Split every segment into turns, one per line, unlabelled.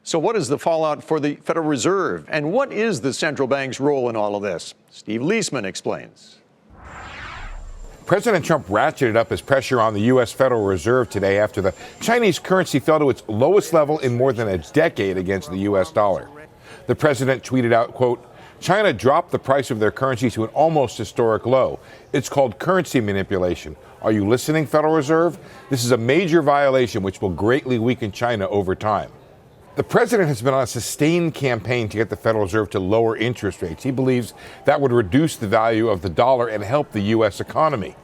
So what is the fallout for the Federal Reserve? And what is the central bank's role in all of this? Steve Liesman explains.
President Trump ratcheted up his pressure on the U.S. Federal Reserve today after the Chinese currency fell to its lowest level in more than a decade against the U.S. dollar. The president tweeted out, quote, "China dropped the price of their currency to an almost historic low. It's called currency manipulation. Are you listening, Federal Reserve? This is a major violation which will greatly weaken China over time." The president has been on a sustained campaign to get the Federal Reserve to lower interest rates. He believes that would reduce the value of the dollar and help the U.S. economy.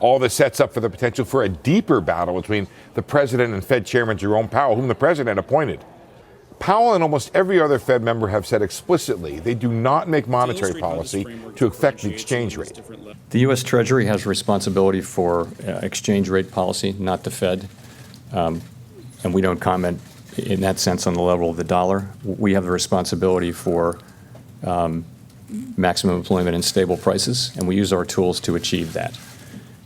All this sets up for the potential for a deeper battle between the president and Fed Chairman Jerome Powell, whom the president appointed. Powell and almost every other Fed member have said explicitly they do not make monetary policy to affect the exchange rate.
The U.S. Treasury has responsibility for exchange rate policy, not the Fed. And we don't comment in that sense on the level of the dollar. We have the responsibility for maximum employment and stable prices, and we use our tools to achieve that.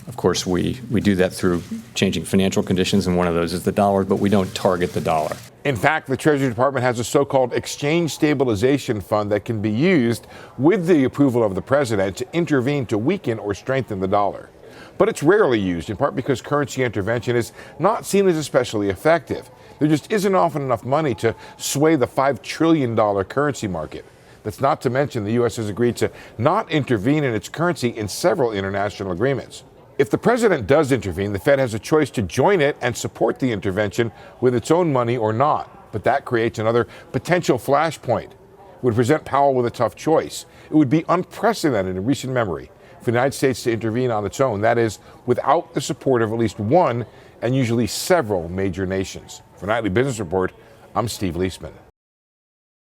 Of course, we do that through changing financial conditions, and one of those is the dollar, but we don't target the dollar.
In fact, the Treasury Department has a so-called exchange stabilization fund that can be used with the approval of the president to intervene to weaken or strengthen the dollar. But it's rarely used, in part because currency intervention is not seen as especially effective. There just isn't often enough money to sway the $5 trillion currency market. That's not to mention the U.S. has agreed to not intervene in its currency in several international agreements. If the president does intervene, the Fed has a choice to join it and support the intervention with its own money or not. But that creates another potential flashpoint. It would present Powell with a tough choice. It would be unprecedented in recent memory for the United States to intervene on its own, that is, without the support of at least one and usually several major nations. For Nightly Business Report, I'm Steve Liesman.